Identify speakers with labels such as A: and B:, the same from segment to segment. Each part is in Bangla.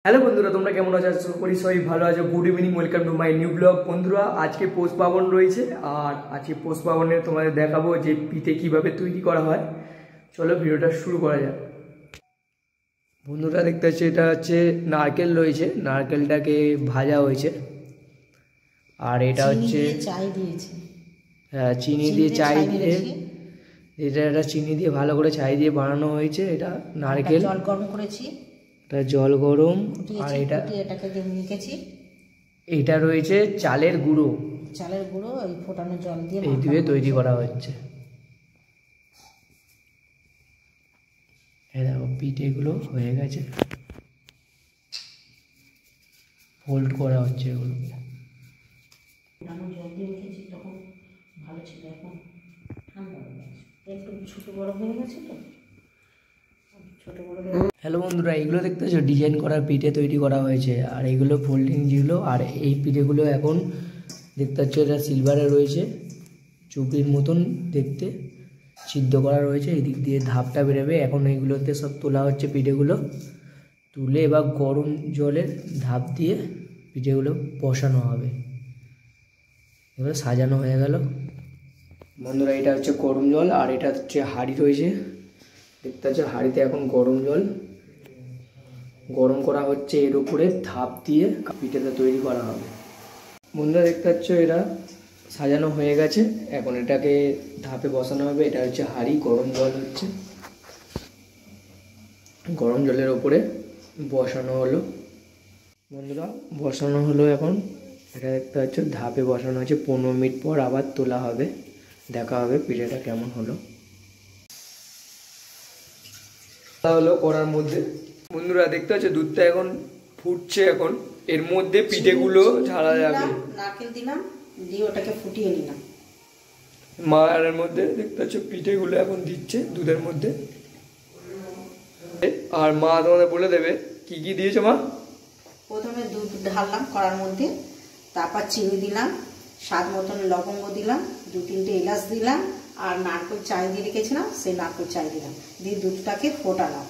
A: হ্যালো বন্ধুরা, তোমরা কেমন আছো? আশা করি সবাই ভালো আছো। Good evening, welcome to my new blog. বন্ধুরা, আজকে পৌষ পার্বণ রয়েছে, আর আজকে পৌষ পার্বণে তোমাদের দেখাবো যে পিঠে কিভাবে তৈরি করা হয়। চলো ভিডিওটা শুরু করা যাক। বন্ধুরা দেখতে পাচ্ছি, এটা হচ্ছে নারকেল রয়েছে, নারকেলটাকে ভাজা হয়েছে। আর এটা হচ্ছে
B: চাই দিয়েছে,
A: হ্যাঁ চিনি দিয়ে চাই দিয়ে, এটা চিনি দিয়ে ভালো করে চাই দিয়ে বানানো হয়েছে। এটা নারকেল
B: জল গরম করেছি,
A: এটা জল গরম। আর
B: এটাকে দিয়ে মেখেছি।
A: এটা রয়েছে চালের গুঁড়ো,
B: চালের গুঁড়ো ওই ফোটানো জল দিয়ে
A: এই দিয়ে তৈরি করা হচ্ছে। এই দেখো পিঠেগুলো হয়ে গেছে, ফোল্ড করা হচ্ছে এগুলো।
B: ফোটানো জল দিয়ে মেখেছি, তখন ভালো ছিল, এখন ঠান্ডা হয়ে গেছে, একটু ছোটো বড়ো হয়ে গেছে তো ছোটো বড়ো।
A: হ্যালো বন্ধুরা, এগুলো দেখতে পাচ্ছ ডিজাইন করা পিঠে তৈরি করা হয়েছে। আর এইগুলো ফোল্ডিং যেগুলো, আর এই পিঠেগুলো এখন দেখতে পাচ্ছ এটা সিলভারে রয়েছে, চুপির মতন দেখতে সিদ্ধ করা রয়েছে। এই দিক দিয়ে ধাপটা বেরোবে। এখন এইগুলোতে সব তোলা হচ্ছে পিঠেগুলো, তুলে এবার গরম জলের ধাপ দিয়ে পিঠেগুলো বসানো হবে। এবার সাজানো হয়ে গেল। বন্ধুরা, এটা হচ্ছে গরম জল, আর এটা হচ্ছে হাঁড়ি রয়েছে। দেখতে পাচ্ছ হাঁড়িতে এখন গরম জল গরম করা হচ্ছে, এর উপরে ধাপ দিয়ে পিঠেটা তৈরি করা হবে। বন্ধুরা দেখতে পাচ্ছ এটা সাজানো হয়ে গেছে, এখন এটাকে ধাপে বসানো হবে। এটা হচ্ছে হাঁড়ি, গরম জল হচ্ছে, গরম জলের ওপরে বসানো হলো। বন্ধুরা বসানো হলো, এখন এটা দেখতে পাচ্ছ ধাপে বসানো হয়েছে। 15 মিনিট পর আবার তোলা হবে, দেখা হবে পিঠেটা কেমন হলো। হলো করার মধ্যে। বন্ধুরা দেখতে পাচ্ছ দুধটা এখন ফুটছে, এখন এর মধ্যে পিঠেগুলো ঝাড়া যাবে।
B: নারকেল দিলাম, দিয়ে ওটাকে ফুটিয়ে নিলাম।
A: মায়ের মধ্যে দেখতে পাচ্ছ পিঠেগুলো এখন দিচ্ছে দুধের মধ্যে। আর মা তোমাদের বলে দেবে কি কি দিয়েছো মা।
B: প্রথমে দুধ ঢাললাম কড়ার মধ্যে, তারপর চিনি দিলাম, স্বাদ মতন লবঙ্গ দিলাম, 2-3টে এলাচ দিলাম, আর নারকেল চাই দিয়ে রেখেছিলাম সেই নারকেল চাই দিলাম, দিয়ে দুধটাকে ফোটালাম।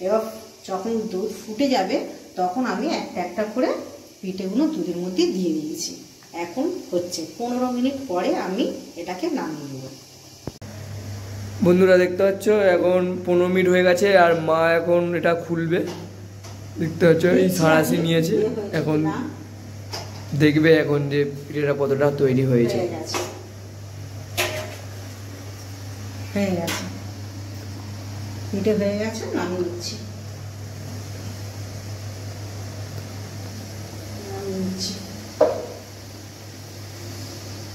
B: এবার যখন দুধ ফুটে যাবে তখন আমি একটা একটা করে পিঠেগুলো দুধের মধ্যে দিয়ে দিয়েছি। এখন হচ্ছে 15 মিনিট পরে আমি এটাকে নামিয়ে নেব।
A: বন্ধুরা দেখতে পাচ্ছ এখন 15 মিনিট হয়ে গেছে, আর মা এখন এটা খুলবে। দেখতে পাচ্ছ এই সাঁড়াশি নিয়েছে, এখন দেখবে এখন যে পিঠেটা কতটা তৈরি হয়েছে।
B: হয়ে গেছে, পিঠে হয়ে গেছে, নামিয়ে নিচ্ছি।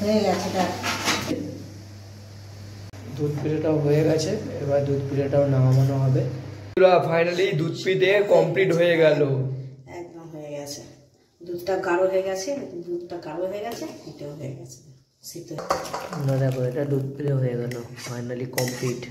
B: হয়ে গেছে,
A: দুধ পিঠেটাও হয়ে গেছে, এবার দুধ পিঠেটাও নামানো হবে। ফাইনালি দুধ পিঠে কমপ্লিট হয়ে গেল,
B: একদম হয়ে গেছে। দুধটা গাঢ় হয়ে গেছে, দুধটা গাঢ় হয়ে গেছে, পিঠেও হয়ে গেছে।
A: দেখো এটা দুধ পিঠে হয়ে গেল, ফাইনালি কমপ্লিট।